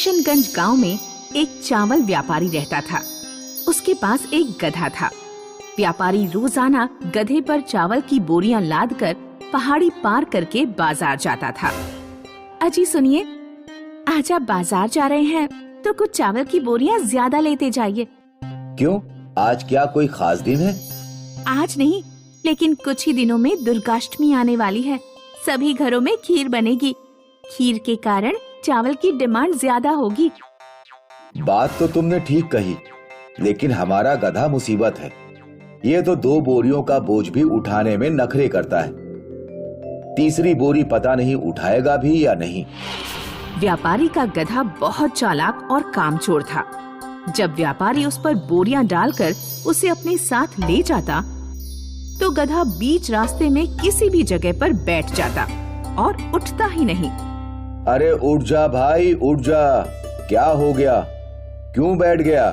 किशनगंज गांव में एक चावल व्यापारी रहता था। उसके पास एक गधा था। व्यापारी रोजाना गधे पर चावल की बोरियां लाद कर पहाड़ी पार करके बाजार जाता था। अजी सुनिए, आज आप बाजार जा रहे हैं तो कुछ चावल की बोरियां ज्यादा लेते जाइए। क्यों, आज क्या कोई खास दिन है? आज नहीं, लेकिन कुछ ही दिनों में दुर्गाष्टमी आने वाली है। सभी घरों में खीर बनेगी। खीर के कारण चावल की डिमांड ज्यादा होगी। बात तो तुमने ठीक कही, लेकिन हमारा गधा मुसीबत है। ये तो 2 बोरियों का बोझ भी उठाने में नखरे करता है। तीसरी बोरी पता नहीं उठाएगा भी या नहीं। व्यापारी का गधा बहुत चालाक और कामचोर था। जब व्यापारी उस पर बोरियां डालकर उसे अपने साथ ले जाता, तो गधा बीच रास्ते में किसी भी जगह पर बैठ जाता और उठता ही नहीं। अरे उठ जा भाई, उठ जा। क्या हो गया? क्यों बैठ गया?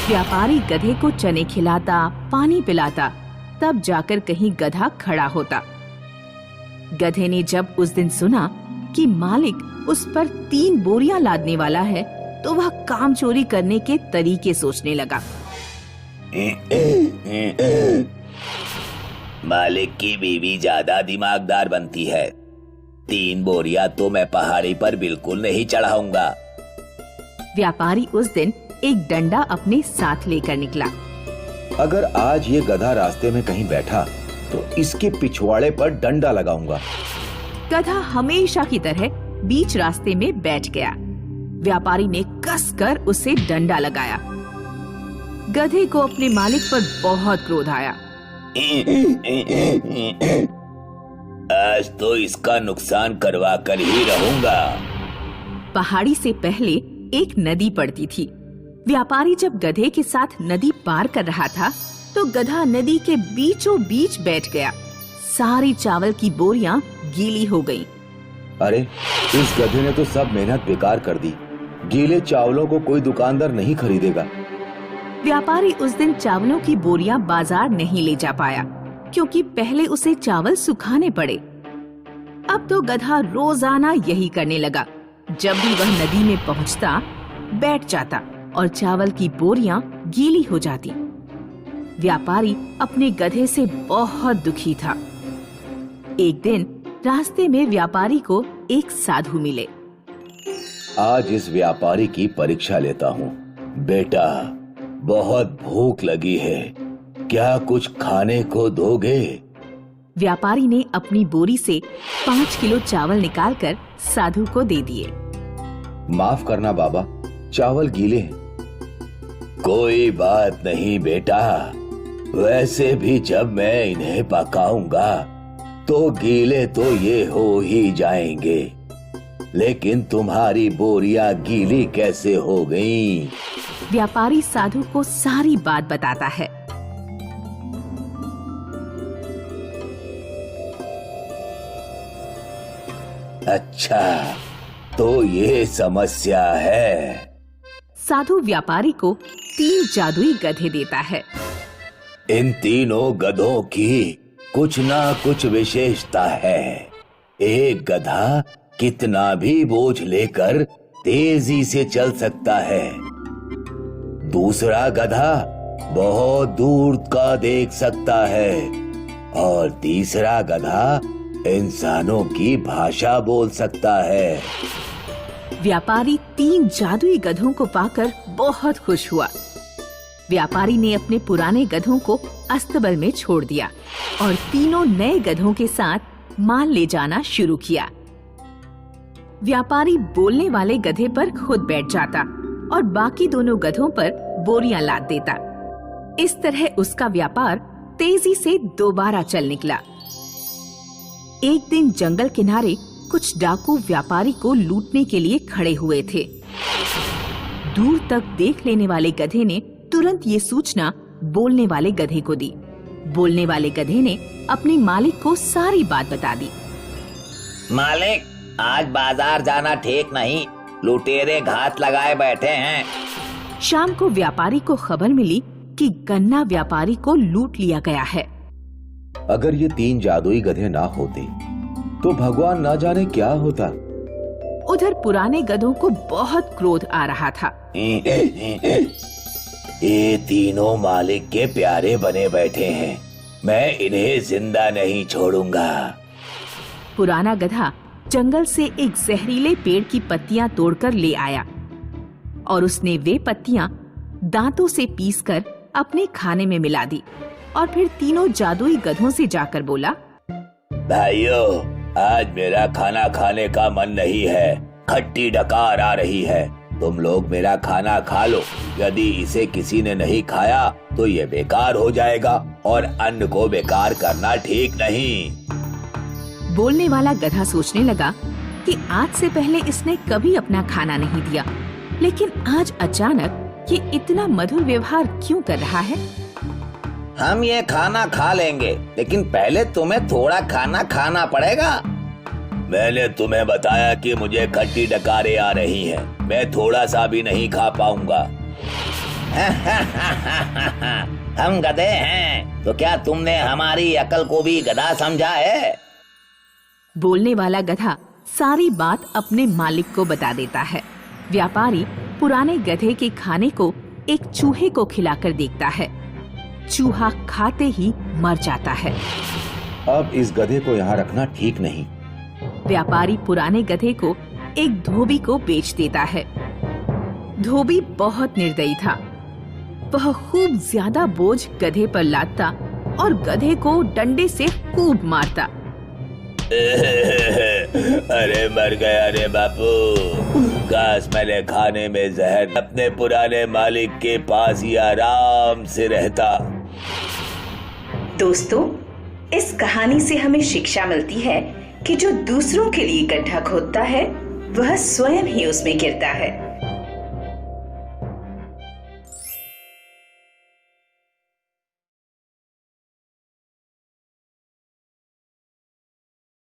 व्यापारी गधे को चने खिलाता, पानी पिलाता, तब जाकर कहीं गधा खड़ा होता। गधे ने जब उस दिन सुना कि मालिक उस पर 3 बोरियां लादने वाला है, तो वह काम चोरी करने के तरीके सोचने लगा। मालिक की बीवी ज्यादा दिमागदार बनती है। 3 बोरियां तो मैं पहाड़ी पर बिल्कुल नहीं चढ़ाऊंगा। व्यापारी उस दिन एक डंडा अपने साथ लेकर निकला। अगर आज ये गधा रास्ते में कहीं बैठा तो इसके पिछवाड़े पर डंडा लगाऊंगा। गधा हमेशा की तरह बीच रास्ते में बैठ गया। व्यापारी ने कसकर उसे डंडा लगाया। गधे को अपने मालिक पर बहुत क्रोध आया। आज तो इसका नुकसान करवा कर ही रहूंगा। पहाड़ी से पहले एक नदी पड़ती थी। व्यापारी जब गधे के साथ नदी पार कर रहा था, तो गधा नदी के बीचों बीच बैठ गया। सारी चावल की बोरियां गीली हो गईं। अरे, इस गधे ने तो सब मेहनत बेकार कर दी। गीले चावलों को कोई दुकानदार नहीं खरीदेगा। व्यापारी उस दिन चावलों की बोरियां बाजार नहीं ले जा पाया, क्योंकि पहले उसे चावल सुखाने पड़े। अब तो गधा रोजाना यही करने लगा। जब भी वह नदी में पहुंचता, बैठ जाता और चावल की बोरियां गीली हो जाती। व्यापारी अपने गधे से बहुत दुखी था। एक दिन रास्ते में व्यापारी को एक साधु मिले। आज इस व्यापारी की परीक्षा लेता हूँ। बेटा, बहुत भूख लगी है, क्या कुछ खाने को दोगे? व्यापारी ने अपनी बोरी से 5 किलो चावल निकालकर साधु को दे दिए। माफ करना बाबा, चावल गीले हैं। कोई बात नहीं बेटा, वैसे भी जब मैं इन्हें पकाऊंगा तो गीले तो ये हो ही जाएंगे, लेकिन तुम्हारी बोरियां गीली कैसे हो गईं? व्यापारी साधु को सारी बात बताता है। अच्छा, तो ये समस्या है। साधु व्यापारी को 3 जादुई गधे देता है। इन तीनों गधों की कुछ ना कुछ विशेषता है। एक गधा कितना भी बोझ लेकर तेजी से चल सकता है। दूसरा गधा बहुत दूर का देख सकता है और तीसरा गधा इंसानों की भाषा बोल सकता है। व्यापारी 3 जादुई गधों को पाकर बहुत खुश हुआ। व्यापारी ने अपने पुराने गधों को अस्तबल में छोड़ दिया और तीनों नए गधों के साथ माल ले जाना शुरू किया। व्यापारी बोलने वाले गधे पर खुद बैठ जाता और बाकी दोनों गधों पर बोरियां लाद देता। इस तरह उसका व्यापार तेजी से दोबारा चल निकला। एक दिन जंगल किनारे कुछ डाकू व्यापारी को लूटने के लिए खड़े हुए थे। दूर तक देख लेने वाले गधे ने तुरंत ये सूचना बोलने वाले गधे को दी। बोलने वाले गधे ने अपने मालिक को सारी बात बता दी। मालिक, आज बाजार जाना ठीक नहीं, लुटेरे घात लगाए बैठे हैं। शाम को व्यापारी को खबर मिली कि गन्ना व्यापारी को लूट लिया गया है। अगर ये 3 जादुई गधे ना होते तो भगवान ना जाने क्या होता। उधर पुराने गधों को बहुत क्रोध आ रहा था। ये तीनों मालिक के प्यारे बने बैठे हैं, मैं इन्हें जिंदा नहीं छोड़ूंगा। पुराना गधा जंगल से एक जहरीले पेड़ की पत्तियां तोड़कर ले आया और उसने वे पत्तियां दांतों से पीसकर अपने खाने में मिला दी और फिर तीनों जादुई गधों से जाकर बोला, भाइयों, आज मेरा खाना खाने का मन नहीं है, खट्टी डकार आ रही है, तुम लोग मेरा खाना खा लो। यदि इसे किसी ने नहीं खाया तो ये बेकार हो जाएगा और अन्न को बेकार करना ठीक नहीं। बोलने वाला गधा सोचने लगा कि आज से पहले इसने कभी अपना खाना नहीं दिया, लेकिन आज अचानक ये इतना मधुर व्यवहार क्यों कर रहा है। हम ये खाना खा लेंगे, लेकिन पहले तुम्हें थोड़ा खाना खाना पड़ेगा। मैंने तुम्हें बताया कि मुझे खट्टी डकारें आ रही हैं, मैं थोड़ा सा भी नहीं खा पाऊंगा। हम गधे हैं, तो क्या तुमने हमारी अकल को भी गधा समझा है? बोलने वाला गधा सारी बात अपने मालिक को बता देता है। व्यापारी पुराने गधे के खाने को एक चूहे को खिलाकर देखता है। चूहा खाते ही मर जाता है। अब इस गधे को यहाँ रखना ठीक नहीं। व्यापारी पुराने गधे को एक धोबी को बेच देता है। धोबी बहुत निर्दयी था। वह खूब ज्यादा बोझ गधे पर लादता और गधे को डंडे से खूब मारता। अरे मर गया रे बापू, काश मैंने खाने में जहर अपने पुराने मालिक के पास ही आराम से रहता। दोस्तों, इस कहानी से हमें शिक्षा मिलती है कि जो दूसरों के लिए गड्ढा खोदता है वह स्वयं ही उसमें गिरता है।